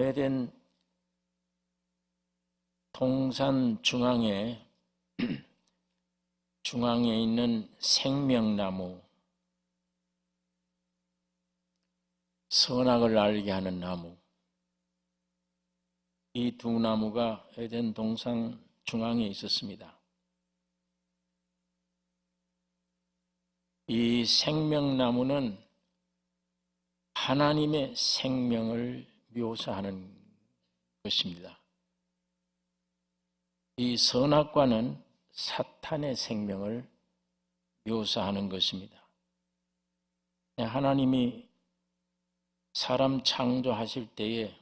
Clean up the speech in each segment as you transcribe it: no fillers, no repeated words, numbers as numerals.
에덴 동산 중앙에 있는 생명나무, 선악을 알게 하는 나무, 이 두 나무가 에덴 동산 중앙에 있었습니다. 이 생명나무는 하나님의 생명을 묘사하는 것입니다. 이 선악과는 사탄의 생명을 묘사하는 것입니다. 하나님이 사람 창조하실 때에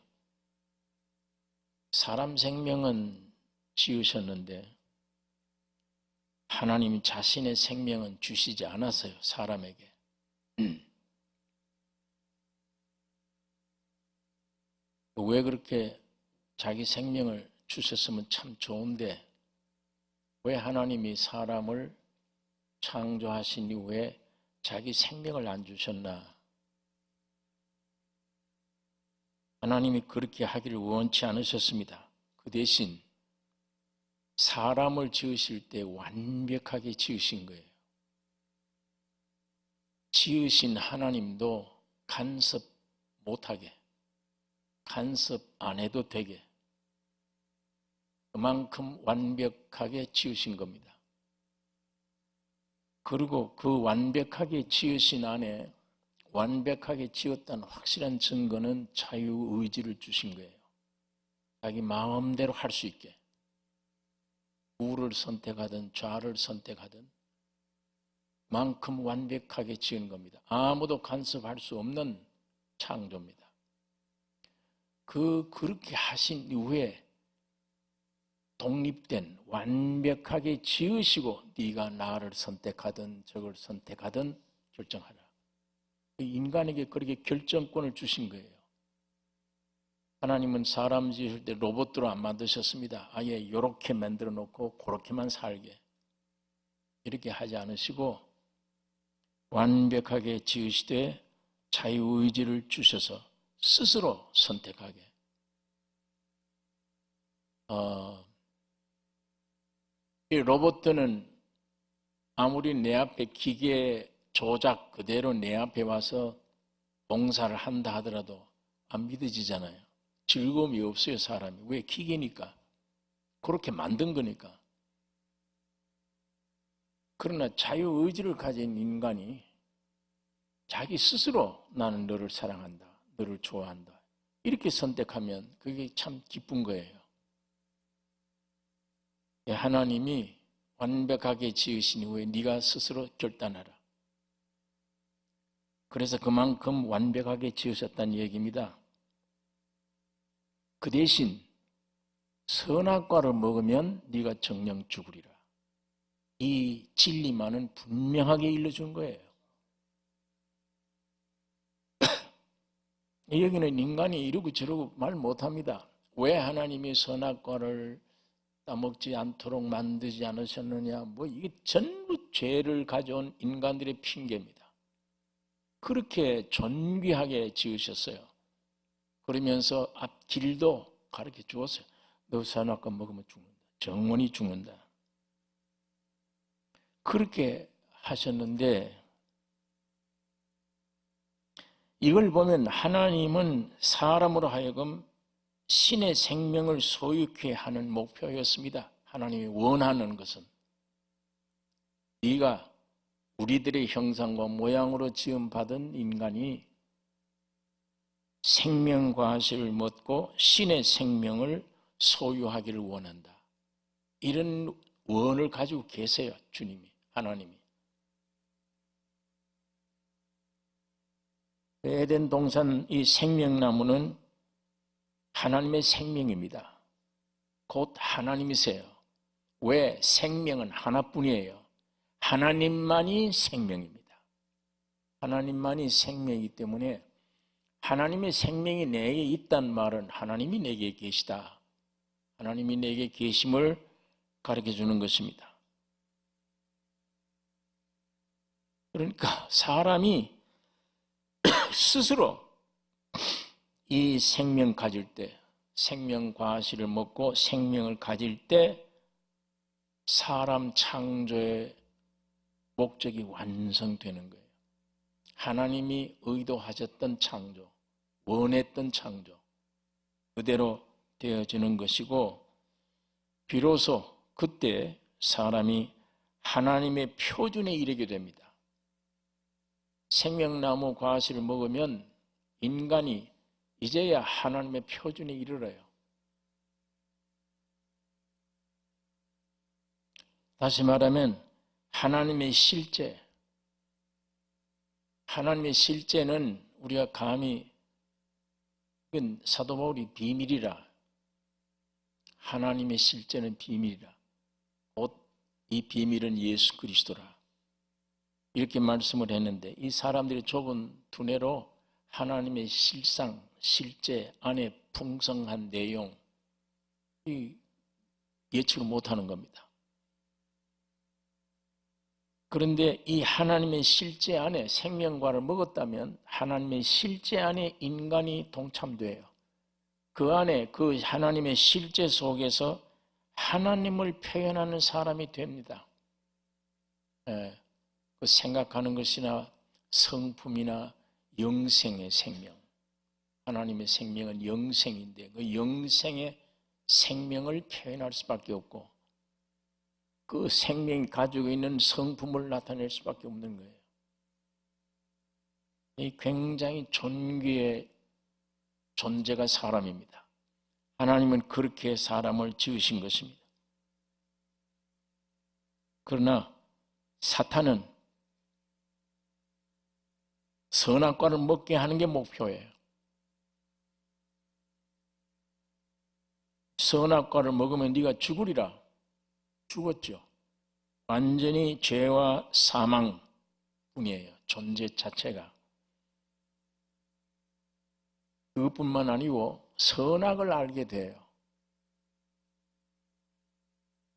사람 생명은 지으셨는데 하나님이 자신의 생명은 주시지 않았어요, 사람에게. 왜 그렇게 자기 생명을 주셨으면 참 좋은데 왜 하나님이 사람을 창조하신 이후에 자기 생명을 안 주셨나? 하나님이 그렇게 하기를 원치 않으셨습니다. 그 대신 사람을 지으실 때 완벽하게 지으신 거예요. 지으신 하나님도 간섭 못하게, 간섭 안 해도 되게 그만큼 완벽하게 지으신 겁니다. 그리고 그 완벽하게 지으신 안에 완벽하게 지었다는 확실한 증거는 자유의지를 주신 거예요. 자기 마음대로 할 수 있게. 우를 선택하든 좌를 선택하든 만큼 완벽하게 지은 겁니다. 아무도 간섭할 수 없는 창조입니다. 그렇게 하신 이후에 독립된 완벽하게 지으시고 네가 나를 선택하든 저걸 선택하든 결정하라. 인간에게 그렇게 결정권을 주신 거예요. 하나님은 사람 지으실 때 로봇으로 안 만드셨습니다. 아예 이렇게 만들어 놓고 그렇게만 살게 이렇게 하지 않으시고 완벽하게 지으시되 자유의지를 주셔서 스스로 선택하게. 이 로봇들은 아무리 내 앞에 기계 조작 그대로 내 앞에 와서 봉사를 한다 하더라도 안 믿어지잖아요. 즐거움이 없어요, 사람이. 왜? 기계니까. 그렇게 만든 거니까. 그러나 자유의지를 가진 인간이 자기 스스로 나는 너를 사랑한다, 너를 좋아한다 이렇게 선택하면 그게 참 기쁜 거예요. 하나님이 완벽하게 지으신 이후에 네가 스스로 결단하라. 그래서 그만큼 완벽하게 지으셨다는 얘기입니다. 그 대신 선악과를 먹으면 네가 정령 죽으리라. 이 진리만은 분명하게 일러준 거예요. 여기는 인간이 이러고 저러고 말 못합니다. 왜 하나님이 선악과를 따먹지 않도록 만들지 않으셨느냐? 이게 전부 죄를 가져온 인간들의 핑계입니다. 그렇게 존귀하게 지으셨어요. 그러면서 앞길도 가르쳐 주었어요. 너 선악과 먹으면 죽는다. 영원히 죽는다. 그렇게 하셨는데 이걸 보면 하나님은 사람으로 하여금 신의 생명을 소유케 하는 목표였습니다. 하나님이 원하는 것은 네가 우리들의 형상과 모양으로 지음받은 인간이 생명과실을 먹고 신의 생명을 소유하기를 원한다. 이런 원을 가지고 계세요. 주님이, 하나님이. 에덴 동산 이 생명나무는 하나님의 생명입니다. 곧 하나님이세요. 왜? 생명은 하나뿐이에요. 하나님만이 생명입니다. 하나님만이 생명이기 때문에 하나님의 생명이 내게 있다는 말은 하나님이 내게 계시다. 하나님이 내게 계심을 가르쳐 주는 것입니다. 그러니까 사람이 스스로 이 생명 가질 때, 생명 과실을 먹고 생명을 가질 때 사람 창조의 목적이 완성되는 거예요. 하나님이 의도하셨던 창조, 원했던 창조, 그대로 되어지는 것이고, 비로소 그때 사람이 하나님의 표준에 이르게 됩니다. 생명나무 과실을 먹으면 인간이 이제야 하나님의 표준에 이르러요. 다시 말하면 하나님의 실제는 우리가 감히, 이건 사도 바울이 비밀이라, 하나님의 실제는 비밀이라, 곧 이 비밀은 예수 그리스도라, 이렇게 말씀을 했는데, 이 사람들이 좁은 두뇌로 하나님의 실제 안에 풍성한 내용, 예측을 못하는 겁니다. 그런데 이 하나님의 실제 안에 생명과를 먹었다면 하나님의 실제 안에 인간이 동참돼요. 그 안에 그 하나님의 실제 속에서 하나님을 표현하는 사람이 됩니다. 그 생각하는 것이나 성품이나 영생의 생명, 하나님의 생명은 영생인데 그 영생의 생명을 표현할 수밖에 없고 그 생명이 가지고 있는 성품을 나타낼 수밖에 없는 거예요. 이 굉장히 존귀의 존재가 사람입니다. 하나님은 그렇게 사람을 지으신 것입니다. 그러나 사탄은 선악과를 먹게 하는 게 목표예요. 선악과를 먹으면 네가 죽으리라. 죽었죠. 완전히 죄와 사망뿐이에요. 존재 자체가. 그것뿐만 아니고 선악을 알게 돼요.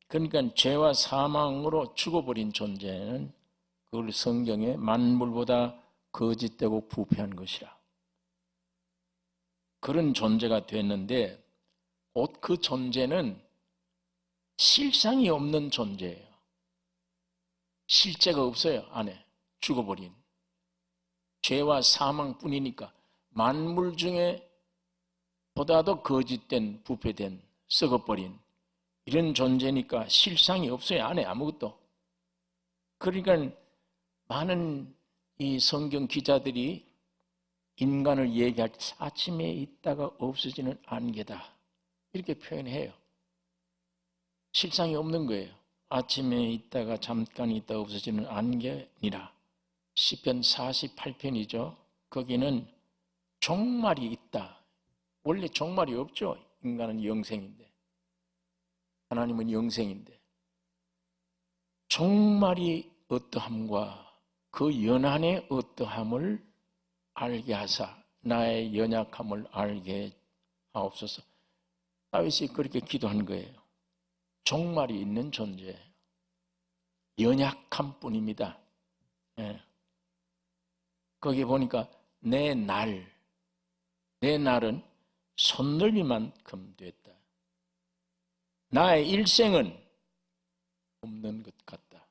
그러니까 죄와 사망으로 죽어버린 존재는 그걸 성경에 만물보다 거짓되고 부패한 것이라. 그런 존재가 됐는데 곧 그 존재는 실상이 없는 존재예요. 실제가 없어요. 안에 죽어버린 죄와 사망뿐이니까 만물 중에 보다도 거짓된 부패된 썩어버린 이런 존재니까 실상이 없어요. 안에 아무것도. 그러니까 많은 이 성경 기자들이 인간을 얘기할 때 아침에 있다가 없어지는 안개다 이렇게 표현해요. 실상이 없는 거예요. 아침에 있다가 잠깐 있다가 없어지는 안개니라. 시편 48편이죠. 거기는 종말이 있다. 원래 종말이 없죠. 인간은 영생인데. 하나님은 영생인데. 종말이 어떠함과 그 연한의 어떠함을 알게 하사 나의 연약함을 알게 하옵소서. 다윗이 그렇게 기도한 거예요. 종말이 있는 존재, 연약함뿐입니다. 예. 거기 보니까 내 날은 손놀림만큼 됐다. 나의 일생은 없는 것 같다.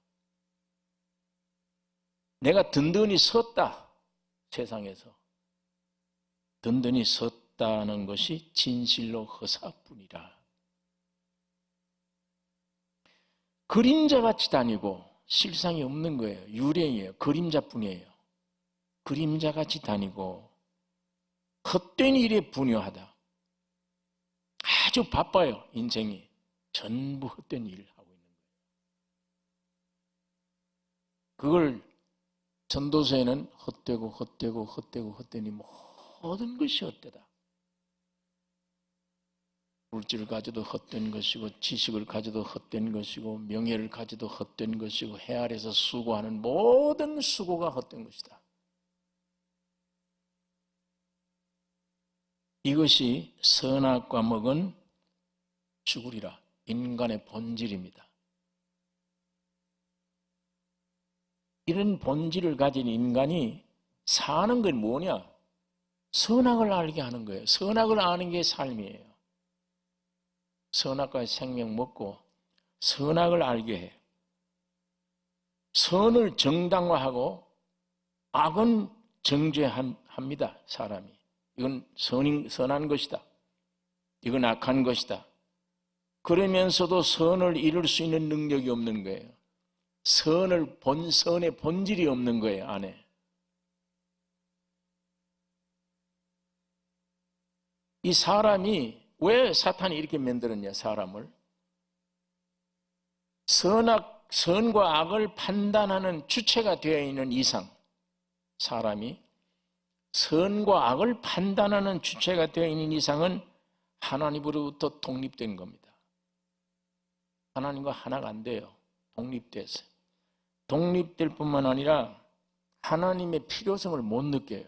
내가 든든히 섰다. 세상에서 든든히 섰다는 것이 진실로 허사뿐이라. 그림자같이 다니고 실상이 없는 거예요. 유령이에요. 그림자뿐이에요. 그림자같이 다니고 헛된 일에 분유하다. 아주 바빠요. 인생이. 전부 헛된 일을 하고 있는 거예요. 그걸 전도서에는 헛되니 모든 것이 헛되다. 물질을 가져도 헛된 것이고 지식을 가져도 헛된 것이고 명예를 가져도 헛된 것이고 해 아래서 수고하는 모든 수고가 헛된 것이다. 이것이 선악과 먹은 죽으리라. 인간의 본질입니다. 이런 본질을 가진 인간이 사는 건 뭐냐? 선악을 알게 하는 거예요. 선악을 아는 게 삶이에요. 선악과 생명 먹고 선악을 알게 해. 선을 정당화하고 악은 정죄합니다. 사람이. 이건 선한 것이다. 이건 악한 것이다. 그러면서도 선을 이룰 수 있는 능력이 없는 거예요. 선의 본질이 없는 거예요, 안에. 이 사람이 왜 사탄이 이렇게 만들었냐, 사람을? 선과 악을 판단하는 주체가 되어 있는 이상, 사람이 선과 악을 판단하는 주체가 되어 있는 이상은 하나님으로부터 독립된 겁니다. 하나님과 하나가 안 돼요. 독립됐어요. 독립될 뿐만 아니라 하나님의 필요성을 못 느껴요.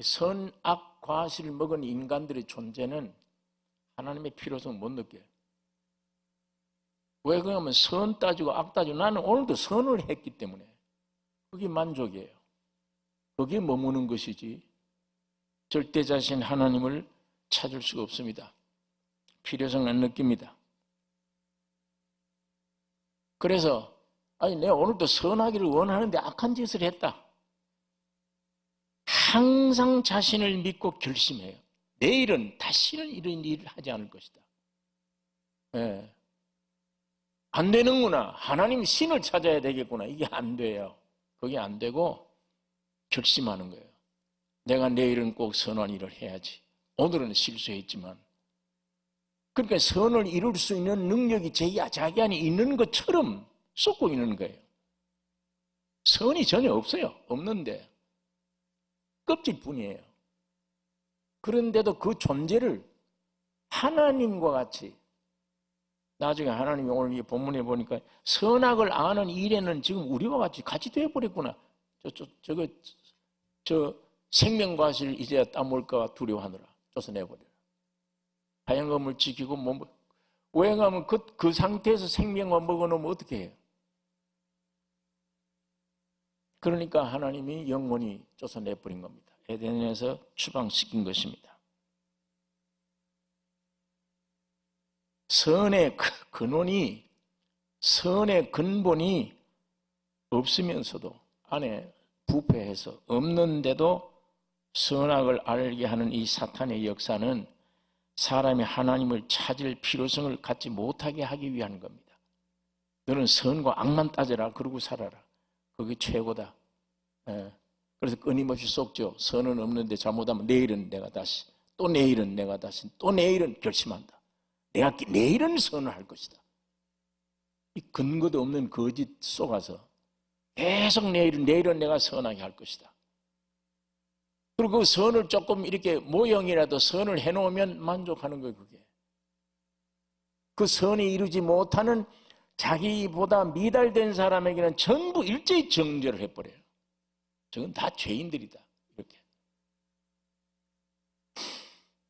선악 과실을 먹은 인간들의 존재는 하나님의 필요성을 못 느껴요. 왜 그러냐면 선 따지고 악 따지고 나는 오늘도 선을 했기 때문에 그게 만족이에요. 거기에 머무는 것이지 절대자신 하나님을 찾을 수가 없습니다. 필요성을 안 느낍니다. 그래서 내가 오늘도 선하기를 원하는데 악한 짓을 했다. 항상 자신을 믿고 결심해요. 내일은 다시는 이런 일을 하지 않을 것이다. 네. 안 되는구나. 하나님 신을 찾아야 되겠구나. 이게 안 돼요. 그게 안 되고 결심하는 거예요. 내가 내일은 꼭 선한 일을 해야지. 오늘은 실수했지만. 그러니까 선을 이룰 수 있는 능력이 자기 안에 있는 것처럼 쏟고 있는 거예요. 선이 전혀 없어요. 없는데 껍질뿐이에요. 그런데도 그 존재를 하나님과 같이 나중에 하나님이 오늘 이 본문에 보니까 선악을 아는 일에는 지금 우리와 같이 되어버렸구나. 저 생명과실 이제 따먹을까 두려워하느라 쫓아내버려요. 자연검을 지키고 오행하면 그 상태에서 생명과 먹어놓으면 어떻게 해요? 그러니까 하나님이 영원히 쫓아내버린 겁니다. 에덴에서 추방시킨 것입니다. 선의 근원이, 선의 근본이 없으면서도 안에 부패해서 없는데도 선악을 알게 하는 이 사탄의 역사는 사람이 하나님을 찾을 필요성을 갖지 못하게 하기 위한 겁니다. 너는 선과 악만 따져라. 그러고 살아라. 그게 최고다. 그래서 끊임없이 속죠. 선은 없는데 잘못하면 내일은 내가 다시, 또 내일은 내가 다시, 또 내일은 결심한다. 내가 내일은 선을 할 것이다. 이 근거도 없는 거짓 속아서 계속 내일은 내가 선하게 할 것이다. 그리고 그 선을 조금 이렇게 모형이라도 선을 해놓으면 만족하는 거예요, 그게. 그 선이 이루지 못하는 자기보다 미달된 사람에게는 전부 일제히 정죄를 해버려요. 저건 다 죄인들이다. 이렇게.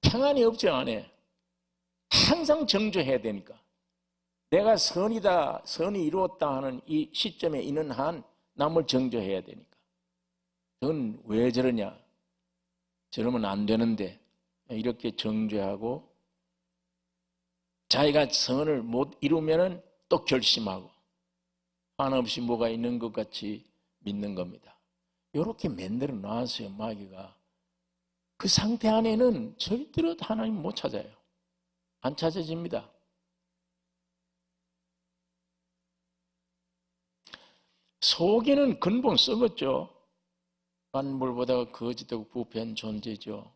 평안이 없죠, 안에. 항상 정죄해야 되니까. 내가 선이다, 선이 이루었다 하는 이 시점에 있는 한 남을 정죄해야 되니까. 저건 왜 저러냐? 저러면 안 되는데 이렇게 정죄하고 자기가 선을 못 이루면 또 결심하고 한없이 뭐가 있는 것 같이 믿는 겁니다. 이렇게 만들어 놨어요, 마귀가. 그 상태 안에는 절대로 하나님 못 찾아요. 안 찾아집니다. 속에는 근본 썩었죠. 만물보다 거짓되고 부패한 존재죠.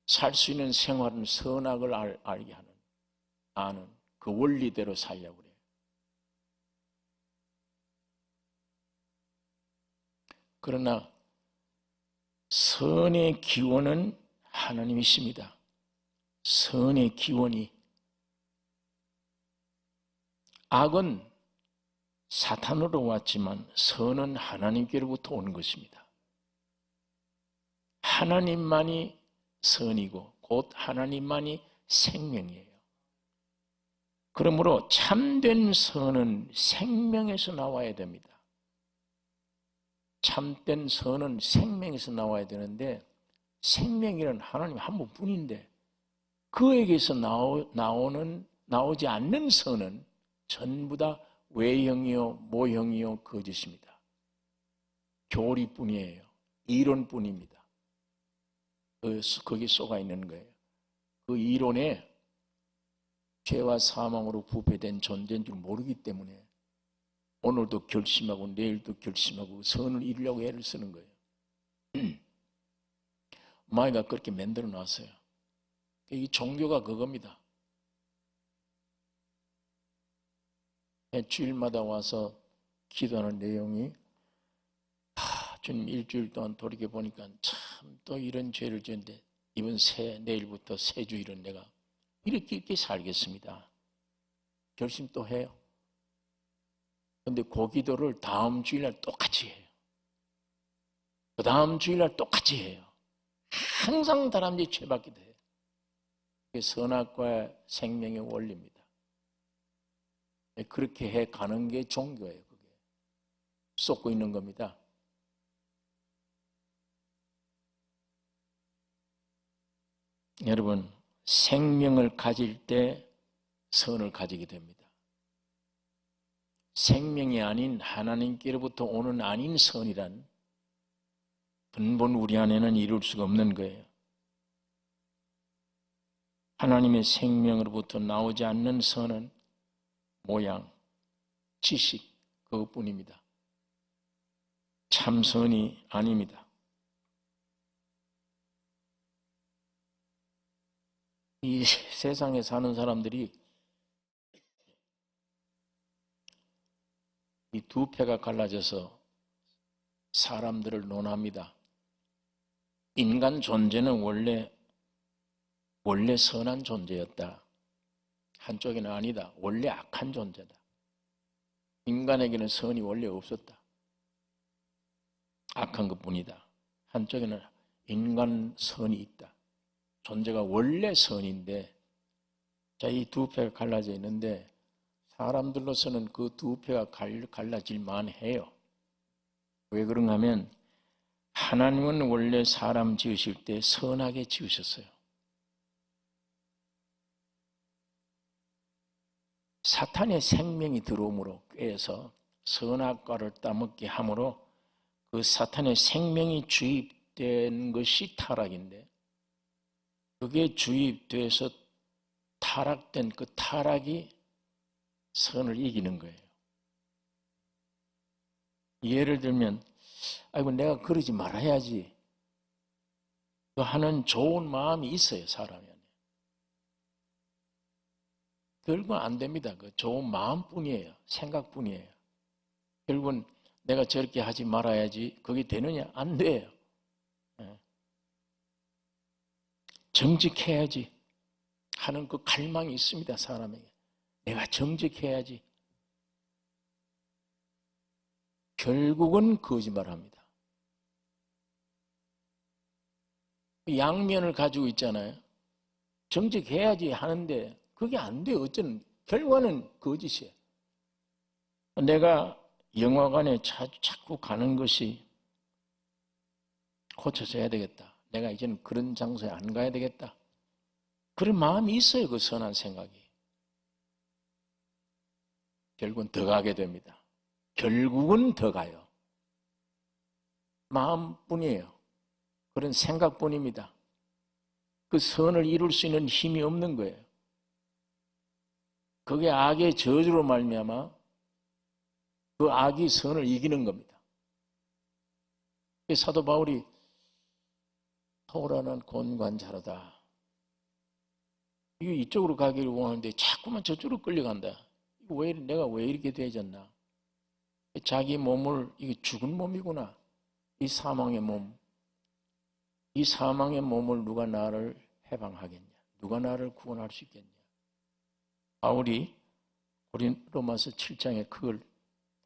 살 수 있는 생활은 선악을 알게 하는, 아는 그 원리대로 살려고 그래요. 그러나 선의 기원은 하나님이십니다. 선의 기원이. 악은 사탄으로 왔지만 선은 하나님께로부터 온 것입니다. 하나님만이 선이고 곧 하나님만이 생명이에요. 그러므로 참된 선은 생명에서 나와야 됩니다. 참된 선은 생명에서 나와야 되는데 생명이란 하나님 한 분뿐인데 그에게서 나오지 않는 선은 전부 다 외형이요 모형이요 거짓입니다. 교리뿐이에요. 이론뿐입니다. 거기 쏘가 있는 거예요. 그 이론에 죄와 사망으로 부패된 존재인 줄 모르기 때문에 오늘도 결심하고 내일도 결심하고 선을 이루려고 애를 쓰는 거예요. 마귀가 그렇게 만들어 놨어요. 이 종교가 그겁니다. 주일마다 와서 기도하는 내용이 주님 일주일 동안 돌이켜보니까 참 또 이런 죄를 지었는데 이번 내일부터 새 주일은 내가 이렇게 살겠습니다. 결심 또 해요. 그런데 그 기도를 다음 주일날 똑같이 해요. 그 다음 주일날 똑같이 해요. 항상 다람쥐 죄받게 돼요. 그게 선악과 생명의 원리입니다. 그렇게 해 가는 게 종교예요. 그게 쏟고 있는 겁니다. 여러분, 생명을 가질 때 선을 가지게 됩니다. 생명이 아닌 하나님께로부터 오는 아닌 선이란 근본 우리 안에는 이룰 수가 없는 거예요. 하나님의 생명으로부터 나오지 않는 선은 모양, 지식 그것뿐입니다. 참선이 아닙니다. 이 세상에 사는 사람들이 이 두 패가 갈라져서 사람들을 논합니다. 인간 존재는 원래 선한 존재였다. 한쪽에는 아니다. 원래 악한 존재다. 인간에게는 선이 원래 없었다. 악한 것뿐이다. 한쪽에는 인간 선이 있다. 존재가 원래 선인데, 자, 이 두 패가 갈라져 있는데 사람들로서는 그 두 패가 갈라질만 해요. 왜 그런가 하면 하나님은 원래 사람 지으실 때 선하게 지으셨어요. 사탄의 생명이 들어옴으로 꾀해서 선악과를 따먹게 함으로 그 사탄의 생명이 주입된 것이 타락인데, 그게 주입돼서 타락된 그 타락이 선을 이기는 거예요. 예를 들면 아이고 내가 그러지 말아야지 하는 좋은 마음이 있어요. 사람이 안에. 결국은 안 됩니다. 그 좋은 마음뿐이에요. 생각뿐이에요. 결국은 내가 저렇게 하지 말아야지 그게 되느냐? 안 돼요. 정직해야지 하는 그 갈망이 있습니다. 사람에게. 내가 정직해야지. 결국은 거짓말합니다. 양면을 가지고 있잖아요. 정직해야지 하는데 그게 안 돼요. 어쩌면 결과는 거짓이에요. 내가 영화관에 자꾸 가는 것이 고쳐서 해야 되겠다. 내가 이제는 그런 장소에 안 가야 되겠다. 그런 마음이 있어요. 그 선한 생각이. 결국은 더 가게 됩니다. 결국은 더 가요. 마음뿐이에요. 그런 생각뿐입니다. 그 선을 이룰 수 있는 힘이 없는 거예요. 그게 악의 저주로 말미암아 그 악이 선을 이기는 겁니다. 사도 바울이 토라는 곤관자로다. 이게 이쪽으로 가기를 원하는데 자꾸만 저쪽으로 끌려간다. 내가 왜 이렇게 되졌나? 자기 몸을, 이게 죽은 몸이구나. 이 사망의 몸. 이 사망의 몸을 누가 나를 해방하겠냐? 누가 나를 구원할 수 있겠냐? 바울이 로마서 7장에 그걸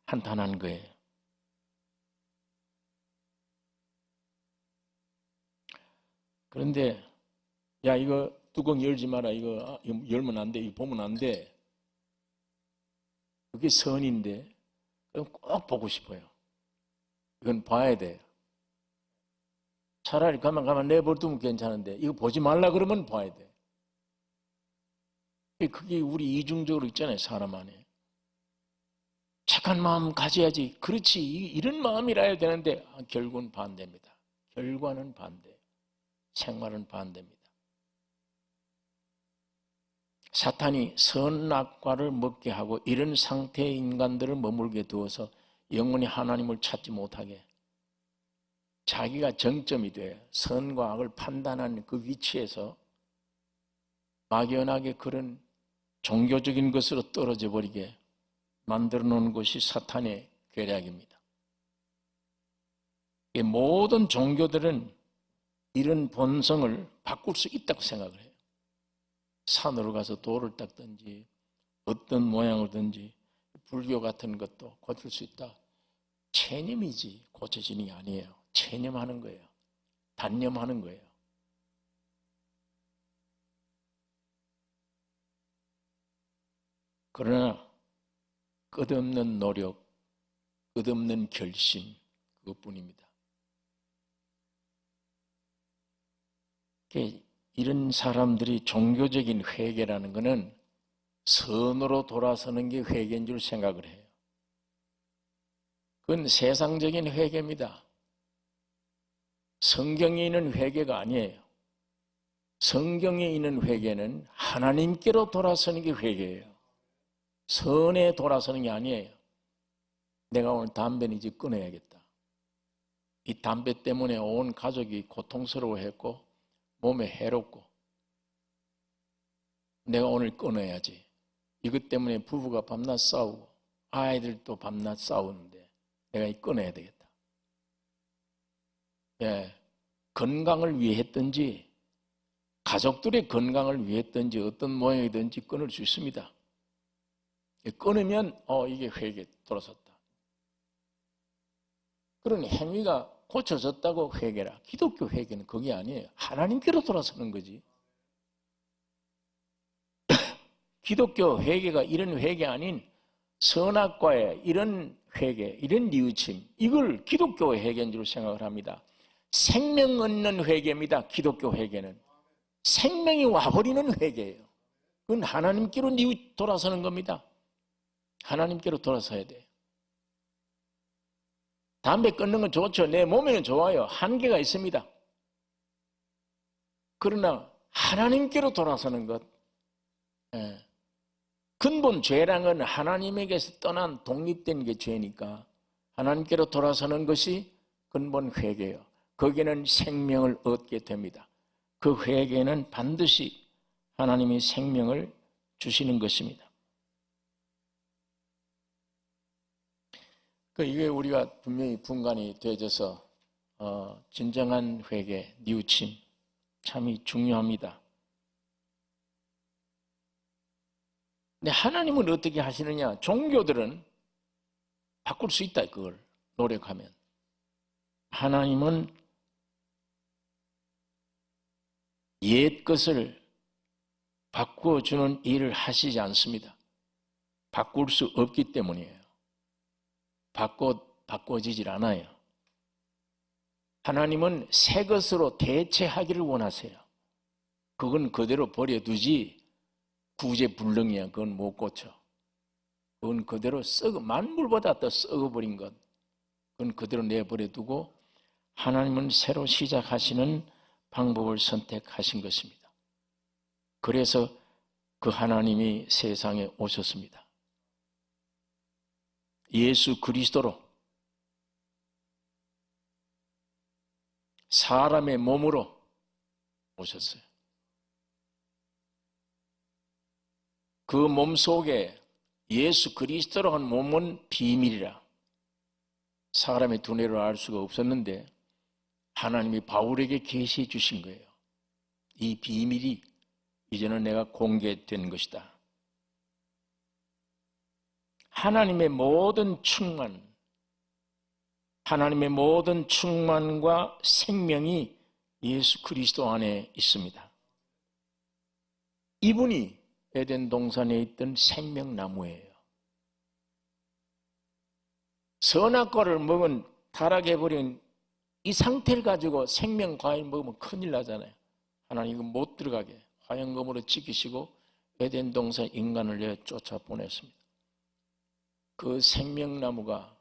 한탄한 거예요. 그런데 야 이거 뚜껑 열지 마라. 이거 열면 안 돼. 이거 보면 안 돼. 그게 선인데 그럼 꼭 보고 싶어요. 이건 봐야 돼요. 차라리 가만 내버려두면 괜찮은데 이거 보지 말라 그러면 봐야 돼. 그게 우리 이중적으로 있잖아요, 사람 안에. 착한 마음 가져야지. 그렇지. 이런 마음이라 해야 되는데 결국은 반대입니다. 결과는 반대. 생활은 반대입니다. 사탄이 선악과를 먹게 하고 이런 상태의 인간들을 머물게 두어서 영원히 하나님을 찾지 못하게 자기가 정점이 돼 선과 악을 판단하는 그 위치에서 막연하게 그런 종교적인 것으로 떨어져 버리게 만들어 놓은 것이 사탄의 계략입니다. 모든 종교들은 이런 본성을 바꿀 수 있다고 생각을 해요. 산으로 가서 돌을 닦든지 어떤 모양이든지 불교 같은 것도 고칠 수 있다. 체념이지 고쳐지는 게 아니에요. 체념하는 거예요. 단념하는 거예요. 그러나 끝없는 노력, 끝없는 결심 그것뿐입니다. 이런 사람들이 종교적인 회개라는 것은 선으로 돌아서는 게 회개인 줄 생각을 해요. 그건 세상적인 회개입니다. 성경에 있는 회개가 아니에요. 성경에 있는 회개는 하나님께로 돌아서는 게 회개예요. 선에 돌아서는 게 아니에요. 내가 오늘 담배는 이제 끊어야겠다. 이 담배 때문에 온 가족이 고통스러워했고 몸에 해롭고 내가 오늘 끊어야지. 이것 때문에 부부가 밤낮 싸우고 아이들도 밤낮 싸우는데 내가 끊어야 되겠다. 예, 건강을 위해 했든지 가족들의 건강을 위해 했든지 어떤 모양이든지 끊을 수 있습니다. 끊으면 이게 회개 돌아섰다. 그런 행위가 고쳐졌다고 회개라. 기독교 회개는 그게 아니에요. 하나님께로 돌아서는 거지. 기독교 회개가 이런 회개 아닌 선악과의 이런 회개, 이런 뉘우침, 이걸 기독교 회개인 줄 생각을 합니다. 생명 얻는 회개입니다. 기독교 회개는. 생명이 와버리는 회개예요. 그건 하나님께로 돌아서는 겁니다. 하나님께로 돌아서야 돼요. 담배 끊는 건 좋죠. 내 몸에는 좋아요. 한계가 있습니다. 그러나 하나님께로 돌아서는 것, 근본 죄랑은 하나님에게서 떠난 독립된 게 죄니까 하나님께로 돌아서는 것이 근본 회개예요. 거기는 생명을 얻게 됩니다. 그 회개는 반드시 하나님이 생명을 주시는 것입니다. 이게 우리가 분명히 분간이 되어져서 진정한 회개, 뉘우침 참이 중요합니다. 근데 하나님은 어떻게 하시느냐? 종교들은 바꿀 수 있다, 그걸 노력하면. 하나님은 옛 것을 바꿔주는 일을 하시지 않습니다. 바꿀 수 없기 때문이에요. 바꿔지질 않아요. 하나님은 새 것으로 대체하기를 원하세요. 그건 그대로 버려두지 구제불능이야. 그건 못 고쳐. 그건 그대로 만물보다 더 썩어버린 것. 그건 그대로 내버려두고 하나님은 새로 시작하시는 방법을 선택하신 것입니다. 그래서 그 하나님이 세상에 오셨습니다. 예수 그리스도로 사람의 몸으로 오셨어요. 그 몸 속에 예수 그리스도로 한 몸은 비밀이라 사람의 두뇌로 알 수가 없었는데 하나님이 바울에게 계시해 주신 거예요. 이 비밀이 이제는 내가 공개된 것이다. 하나님의 모든 충만, 하나님의 모든 충만과 생명이 예수 그리스도 안에 있습니다. 이분이 에덴 동산에 있던 생명나무예요. 선악과를 먹은 타락해버린 이 상태를 가지고 생명 과일 먹으면 큰일 나잖아요. 하나님은 못 들어가게 화영검으로 지키시고 에덴 동산 인간을 쫓아 보냈습니다. 그 생명나무가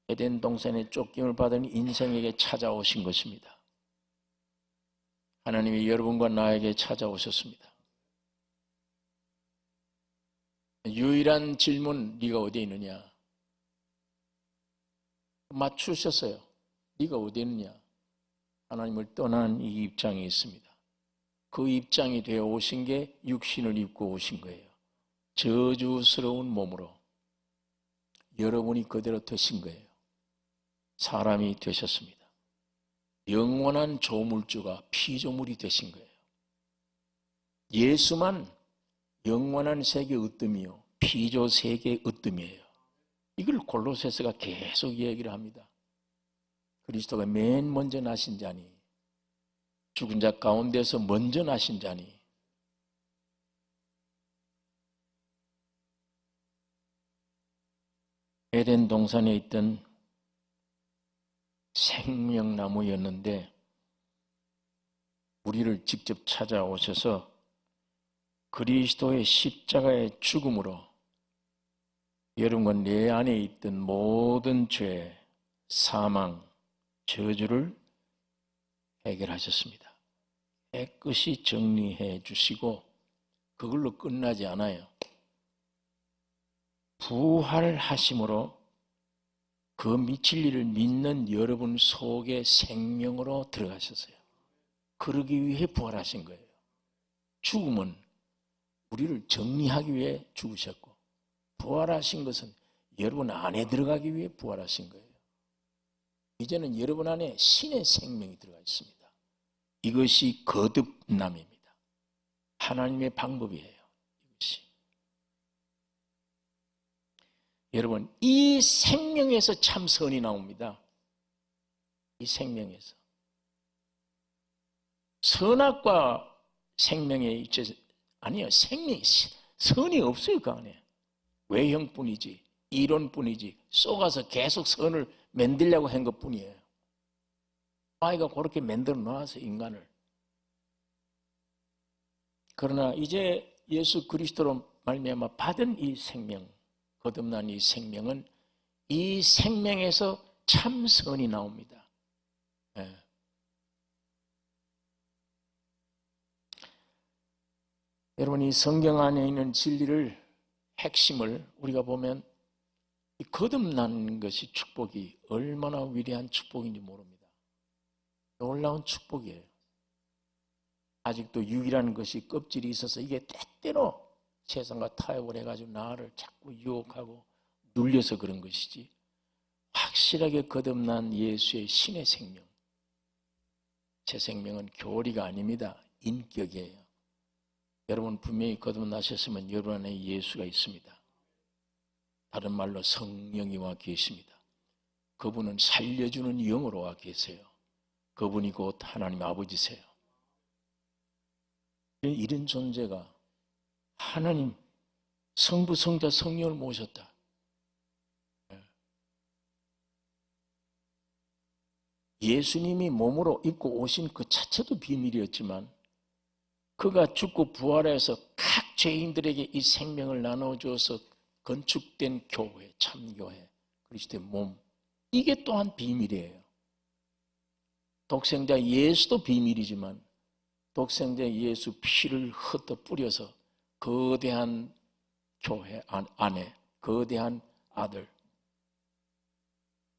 에덴 동산의 쫓김을 받은 인생에게 찾아오신 것입니다. 하나님이 여러분과 나에게 찾아오셨습니다. 유일한 질문, 네가 어디에 있느냐? 맞추셨어요. 네가 어디에 있느냐? 하나님을 떠난 이 입장이 있습니다. 그 입장이 되어 오신 게 육신을 입고 오신 거예요. 저주스러운 몸으로 여러분이 그대로 되신 거예요. 사람이 되셨습니다. 영원한 조물주가 피조물이 되신 거예요. 예수만 영원한 세계 으뜸이요 피조 세계 으뜸이에요. 이걸 골로새서가 계속 얘기를 합니다. 그리스도가 맨 먼저 나신 자니, 죽은 자 가운데서 먼저 나신 자니, 에덴 동산에 있던 생명나무였는데 우리를 직접 찾아오셔서 그리스도의 십자가의 죽음으로 여러분과 내 안에 있던 모든 죄, 사망, 저주를 해결하셨습니다. 깨끗이 정리해 주시고 그걸로 끝나지 않아요. 부활하심으로 그 미칠 일을 믿는 여러분 속에 생명으로 들어가셨어요. 그러기 위해 부활하신 거예요. 죽음은 우리를 정리하기 위해 죽으셨고 부활하신 것은 여러분 안에 들어가기 위해 부활하신 거예요. 이제는 여러분 안에 신의 생명이 들어가 있습니다. 이것이 거듭남입니다. 하나님의 방법이에요. 이것이. 여러분, 이 생명에서 참 선이 나옵니다. 이 생명에서. 선악과 생명에 있어서 아니요, 선이 없어요, 그 안에. 외형뿐이지, 이론뿐이지, 속아서 계속 선을 만들려고 한 것 뿐이에요. 아이가 그렇게 만들어 놔서 인간을. 그러나 이제 예수 그리스도로 말미암아 받은 이 생명, 거듭난 이 생명은 이 생명에서 참 선이 나옵니다. 네. 여러분, 이 성경 안에 있는 진리를 핵심을 우리가 보면 이 거듭난 것이 축복이 얼마나 위대한 축복인지 모릅니다. 놀라운 축복이에요. 아직도 유일한 것이 껍질이 있어서 이게 때때로 세상과 타협을 해가지고 나를 자꾸 유혹하고 눌려서 그런 것이지 확실하게 거듭난 예수의 신의 생명, 제 생명은 교리가 아닙니다. 인격이에요. 여러분 분명히 거듭나셨으면 여러분 안에 예수가 있습니다. 다른 말로 성령이 와 계십니다. 그분은 살려주는 영으로 와 계세요. 그분이 곧 하나님 아버지세요. 이런 존재가 하나님 성부, 성자, 성령을 모셨다. 예수님이 몸으로 입고 오신 그 자체도 비밀이었지만 그가 죽고 부활해서 각 죄인들에게 이 생명을 나눠주어서 건축된 교회, 참교회, 그리스도의 몸, 이게 또한 비밀이에요. 독생자 예수도 비밀이지만 독생자 예수 피를 흩어 뿌려서 거대한 교회 안에 거대한 아들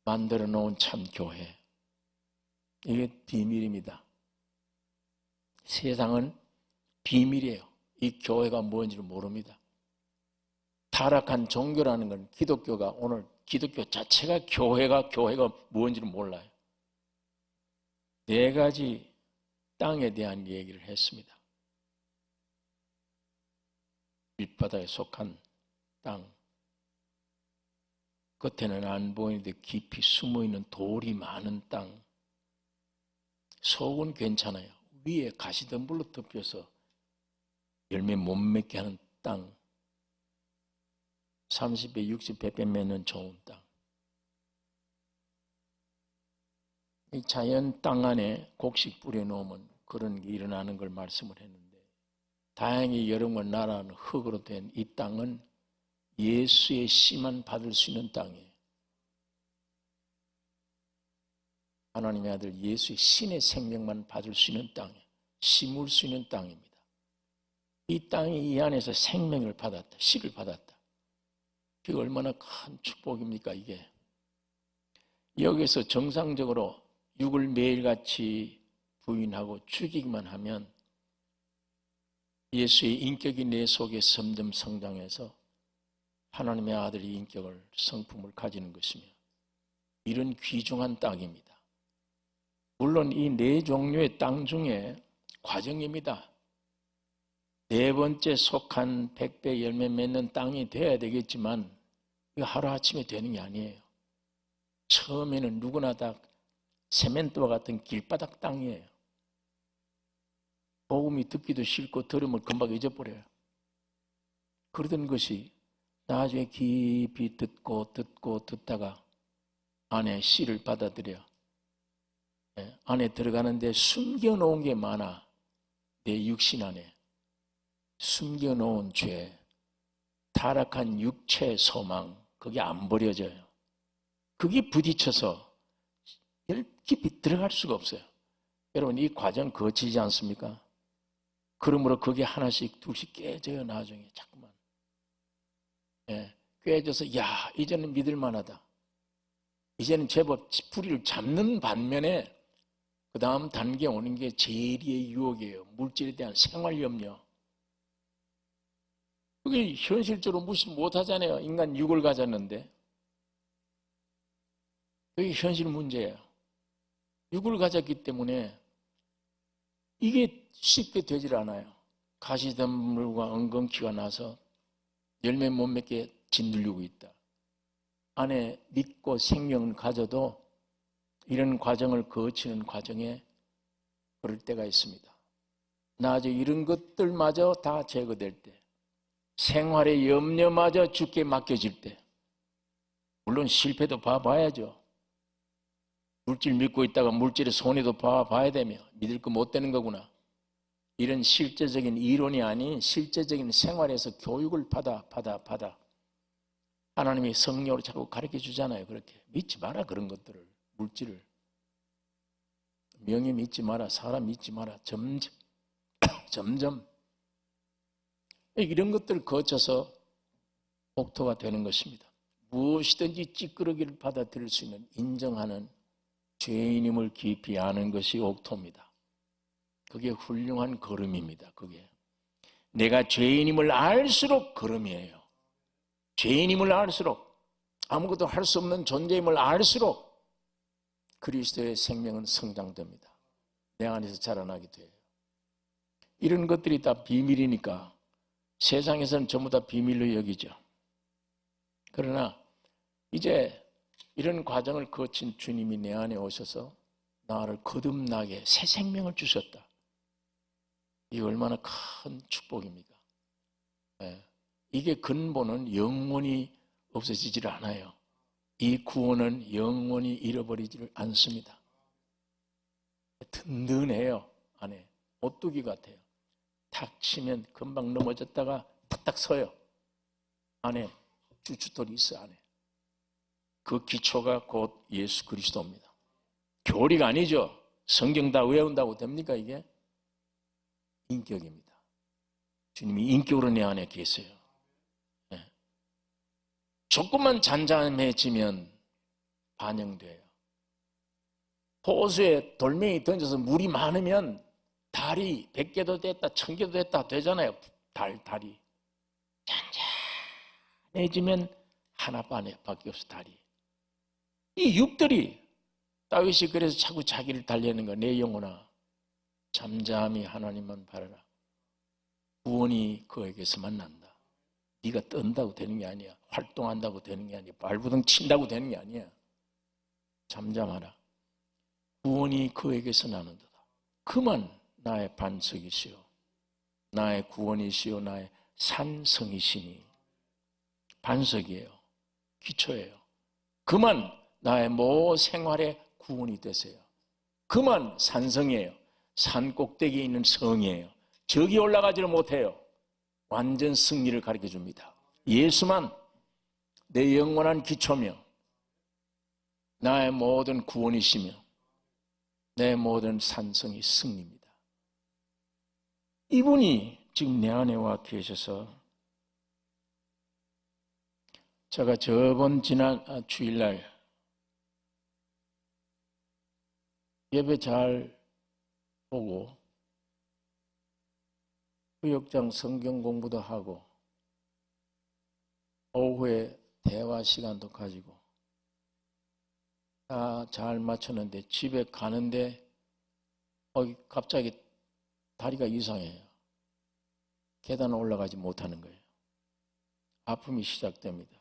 만들어 놓은 참교회, 이게 비밀입니다. 세상은 비밀이에요. 이 교회가 뭔지를 모릅니다. 타락한 종교라는 건 기독교가 오늘 기독교 자체가 교회가 뭔지를 몰라요. 4가지 땅에 대한 얘기를 했습니다. 길바다에 속한 땅, 겉에는 안 보이는데 깊이 숨어있는 돌이 많은 땅, 속은 괜찮아요. 위에 가시덤불로 덮여서 열매 못 맺게 하는 땅, 30배, 60배 맺는 좋은 땅. 이 자연 땅 안에 곡식 뿌려놓으면 그런 게 일어나는 걸 말씀을 했는데, 다행히 여러분과 나라는 흙으로 된 이 땅은 예수의 씨만 받을 수 있는 땅이에요. 하나님의 아들 예수의 신의 생명만 받을 수 있는 땅이에요. 심을 수 있는 땅입니다. 이 땅이 이 안에서 생명을 받았다. 씨를 받았다. 그게 얼마나 큰 축복입니까 이게. 여기서 정상적으로 육을 매일같이 부인하고 죽이기만 하면 예수의 인격이 내 속에 점점 성장해서 하나님의 아들의 인격을, 성품을 가지는 것이며, 이런 귀중한 땅입니다. 물론 이 네 종류의 땅 중에 과정입니다. 네 번째 속한 100배 열매 맺는 땅이 돼야 되겠지만 이거 하루아침에 되는 게 아니에요. 처음에는 누구나 다 세멘트와 같은 길바닥 땅이에요. 복음이 듣기도 싫고 들으면 금방 잊어버려요. 그러던 것이 나중에 깊이 듣다가 안에 씨를 받아들여 안에 들어가는데 숨겨놓은 게 많아. 내 육신 안에 숨겨놓은 죄, 타락한 육체 소망, 그게 안 버려져요. 그게 부딪혀서 깊이 들어갈 수가 없어요. 여러분 이 과정 거치지 않습니까? 그러므로 그게 하나씩 둘씩 깨져요. 나중에 자꾸만 깨져서 야 이제는 믿을 만하다. 이제는 제법 뿌리를 잡는 반면에 그 다음 단계 오는 게 재리의 유혹이에요. 물질에 대한 생활 염려. 그게 현실적으로 무시 못하잖아요. 인간 육을 가졌는데. 그게 현실 문제예요. 육을 가졌기 때문에 이게 쉽게 되질 않아요. 가시덤불과 엉겅퀴가 나서 열매 못 맺게 짓누르고 있다. 안에 믿고 생명을 가져도 이런 과정을 거치는 과정에 그럴 때가 있습니다. 나중에 이런 것들마저 다 제거될 때, 생활의 염려마저 주께 맡겨질 때, 물론 실패도 봐봐야죠. 물질 믿고 있다가 물질의 손해도 봐야 되며 믿을 거 못 되는 거구나. 이런 실제적인 이론이 아닌 실제적인 생활에서 교육을 받아 하나님이 성령으로 자꾸 가르쳐 주잖아요. 그렇게 믿지 마라 그런 것들을. 물질을 명예 믿지 마라. 사람 믿지 마라. 점점 이런 것들을 거쳐서 옥토가 되는 것입니다. 무엇이든지 찌끄러기를 받아들일 수 있는 인정하는 죄인임을 깊이 아는 것이 옥토입니다. 그게 훌륭한 걸음입니다. 그게 내가 죄인임을 알수록 걸음이에요. 죄인임을 알수록, 아무것도 할 수 없는 존재임을 알수록 그리스도의 생명은 성장됩니다. 내 안에서 자라나게 돼요. 이런 것들이 다 비밀이니까 세상에서는 전부 다 비밀로 여기죠. 그러나 이제 이런 과정을 거친 주님이 내 안에 오셔서 나를 거듭나게 새 생명을 주셨다. 이게 얼마나 큰 축복입니까? 이게 근본은 영원히 없어지질 않아요. 이 구원은 영원히 잃어버리지를 않습니다. 든든해요. 안에 오뚜기 같아요. 탁 치면 금방 넘어졌다가 탁탁 서요. 안에 주춧돌이 있어요. 안에 그 기초가 곧 예수 그리스도입니다. 교리가 아니죠. 성경 다 외운다고 됩니까 이게? 인격입니다. 주님이 인격으로 내 안에 계세요. 조금만 잔잔해지면 반영돼요. 호수에 돌멩이 던져서 물이 많으면 달이 100개도 됐다 1000개도 됐다 되잖아요. 달이 잔잔해지면 하나밖에 없어. 달이 이 육들이 다윗이 그래서 자꾸 자기를 달래는 거. 내 영혼아 잠잠히 하나님만 바라라. 구원이 그에게서만 난다. 네가 뜬다고 되는 게 아니야. 활동한다고 되는 게 아니야. 발부둥 친다고 되는 게 아니야. 잠잠하라. 구원이 그에게서 나는도다. 그만 나의 반석이시오. 나의 구원이시오. 나의 산성이시니. 반석이에요. 기초예요. 그만 나의 모생활의 구원이 되세요. 그만 산성이에요. 산 꼭대기에 있는 성이에요. 저기 올라가지를 못해요. 완전 승리를 가르쳐 줍니다. 예수만 내 영원한 기초며 나의 모든 구원이시며 내 모든 산성이 승리입니다. 이분이 지금 내 안에 와 계셔서 제가 지난 주일날 예배 잘 보고 구역장 성경 공부도 하고 오후에 대화 시간도 가지고 다 잘 맞췄는데 집에 가는데 갑자기 다리가 이상해요. 계단 올라가지 못하는 거예요. 아픔이 시작됩니다.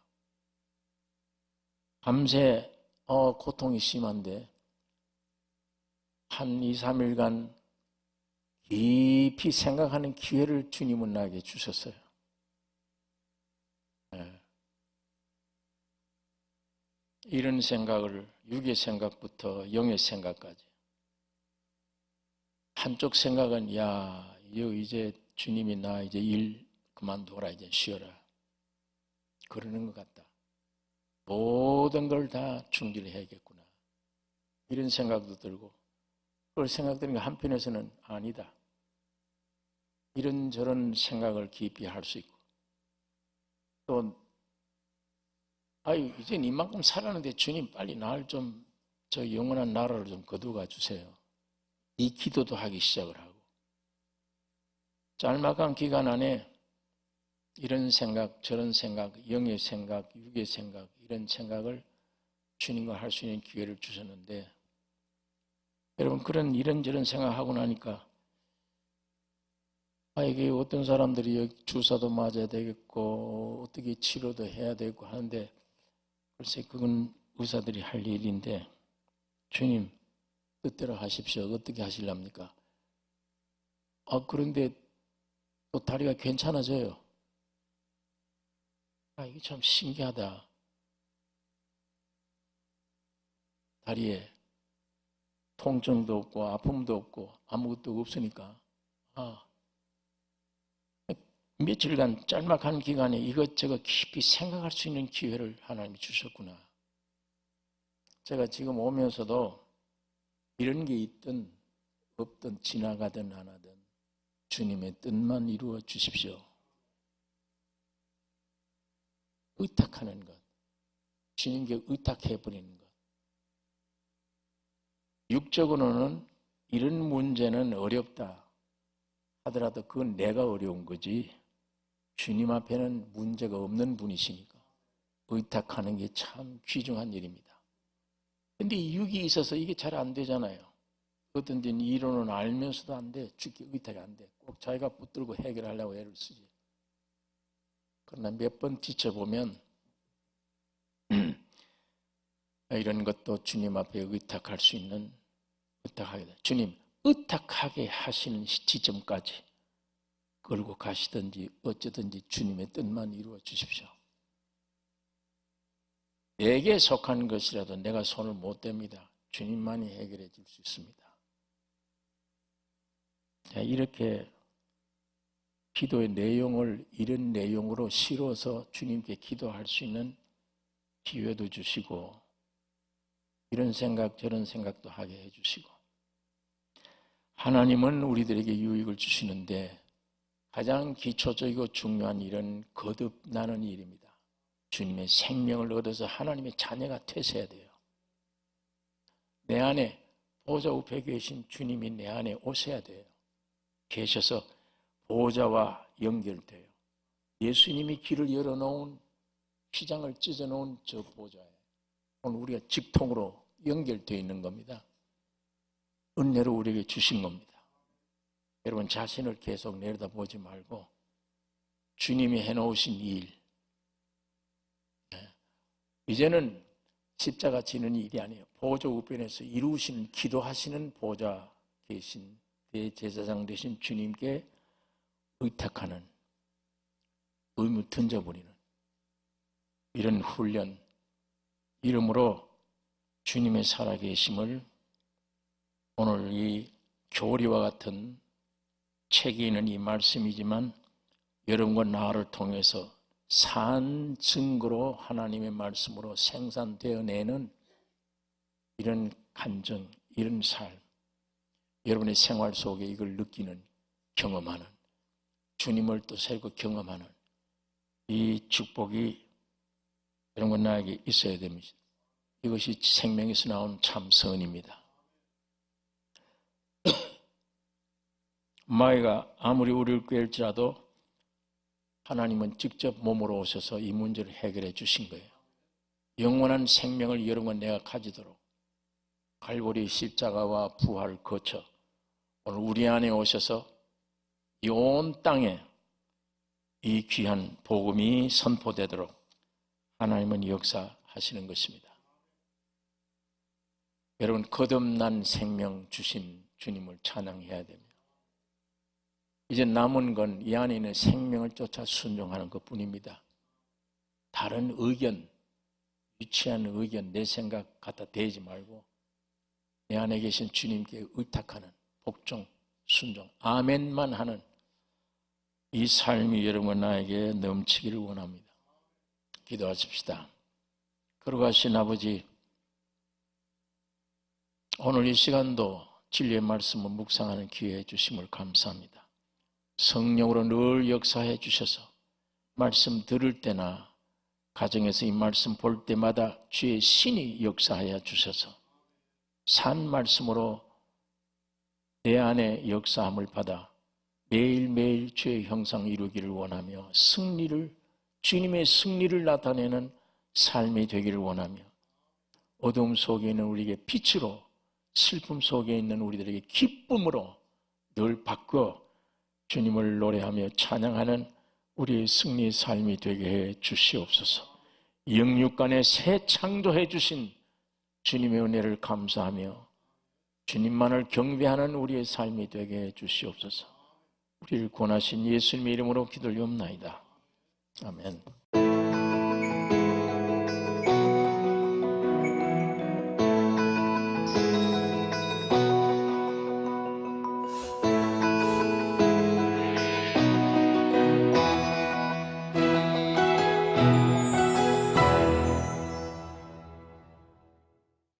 밤새 고통이 심한데 한 2, 3일간 깊이 생각하는 기회를 주님은 나에게 주셨어요. 네. 이런 생각을 육의 생각부터 영의 생각까지 한쪽 생각은 이제 주님이 나 이제 일 그만둬라 이제 쉬어라 그러는 것 같다. 모든 걸 다 중지해야겠구나 이런 생각도 들고 그걸 생각드는 게 한편에서는 아니다. 이런저런 생각을 깊이 할 수 있고 또 이제 이만큼 살았는데 주님 빨리 날 좀 저 영원한 나라를 좀 거두어 주세요. 이 기도도 하기 시작을 하고 짤막한 기간 안에 이런 생각 저런 생각 영의 생각 육의 생각 이런 생각을 주님과 할 수 있는 기회를 주셨는데 여러분 그런 이런저런 생각하고 나니까 이게 어떤 사람들이 주사도 맞아야 되겠고 어떻게 치료도 해야 되고 하는데 글쎄 그건 의사들이 할 일인데 주님 뜻대로 하십시오. 어떻게 하실랍니까? 그런데 또 다리가 괜찮아져요. 이게 참 신기하다. 다리에 통증도 없고 아픔도 없고 아무것도 없으니까 며칠간 짤막한 기간에 이것저것 깊이 생각할 수 있는 기회를 하나님이 주셨구나. 제가 지금 오면서도 이런 게 있든 없든 지나가든 안 하든 주님의 뜻만 이루어 주십시오. 의탁하는 것, 주님께 의탁해버리는 것. 육적으로는 이런 문제는 어렵다 하더라도 그건 내가 어려운 거지 주님 앞에는 문제가 없는 분이시니까 의탁하는 게 참 귀중한 일입니다. 근데 육이 있어서 이게 잘 안 되잖아요. 어떤 데는 이론은 알면서도 안 돼. 죽기 의탁이 안 돼. 꼭 자기가 붙들고 해결하려고 애를 쓰지. 그러나 몇 번 지쳐보면 이런 것도 주님 앞에 의탁할 수 있는 의탁하게 돼. 주님 의탁하게 하시는 지점까지 끌고 가시든지 어쩌든지 주님의 뜻만 이루어 주십시오. 내게 속한 것이라도 내가 손을 못 댑니다. 주님만이 해결해 줄 수 있습니다. 이렇게 기도의 내용을 이런 내용으로 실어서 주님께 기도할 수 있는 기회도 주시고 이런 생각 저런 생각도 하게 해주시고 하나님은 우리들에게 유익을 주시는데 가장 기초적이고 중요한 일은 거듭나는 일입니다. 주님의 생명을 얻어서 하나님의 자녀가 되셔야 돼요. 내 안에 보좌 우편에 계신 주님이 내 안에 오셔야 돼요. 계셔서 보좌와 연결돼요. 예수님이 길을 열어놓은 휘장을 찢어놓은 저 보좌에 오늘 우리가 직통으로 연결되어 있는 겁니다. 은혜로 우리에게 주신 겁니다. 여러분 자신을 계속 내려다보지 말고 주님이 해놓으신 일 이제는 십자가 지는 일이 아니에요. 보좌 우편에서 이루시는 기도하시는 보좌 계신 대제사장 되신 주님께 의탁하는 의무 던져버리는 이런 훈련 이름으로 주님의 살아계심을 오늘 이 교리와 같은 책이 있는 이 말씀이지만 여러분과 나를 통해서 산 증거로 하나님의 말씀으로 생산되어내는 이런 간증, 이런 삶, 여러분의 생활 속에 이걸 느끼는, 경험하는, 주님을 또 새롭게 경험하는 이 축복이 여러분과 나에게 있어야 됩니다. 이것이 생명에서 나온 참 선입니다. 마귀가 아무리 우리를 꾀할지라도 하나님은 직접 몸으로 오셔서 이 문제를 해결해 주신 거예요. 영원한 생명을 여러분과 내가 가지도록 갈보리 십자가와 부활을 거쳐 오늘 우리 안에 오셔서 이 온 땅에 이 귀한 복음이 선포되도록 하나님은 역사하시는 것입니다. 여러분, 거듭난 생명 주신 주님을 찬양해야 됩니다. 이제 남은 건 이 안에 있는 생명을 쫓아 순종하는 것뿐입니다. 다른 의견, 유치한 의견, 내 생각 갖다 대지 말고 내 안에 계신 주님께 의탁하는 복종, 순종, 아멘만 하는 이 삶이 여러분 나에게 넘치기를 원합니다. 기도하십시다. 거룩하신 아버지, 오늘 이 시간도 진리의 말씀을 묵상하는 기회 주심을 감사합니다. 성령으로 늘 역사해 주셔서 말씀 들을 때나 가정에서 이 말씀 볼 때마다 주의 신이 역사하여 주셔서 산 말씀으로 내 안에 역사함을 받아 매일매일 주의 형상 이루기를 원하며 주님의 승리를 나타내는 삶이 되기를 원하며 어둠 속에 있는 우리에게 빛으로, 슬픔 속에 있는 우리들에게 기쁨으로 늘 바꿔 주님을 노래하며 찬양하는 우리의 승리의 삶이 되게 해 주시옵소서. 영육간에 새 창조해 주신 주님의 은혜를 감사하며 주님만을 경배하는 우리의 삶이 되게 해 주시옵소서. 우리를 권하신 예수님의 이름으로 기도를 옵나이다. 아멘.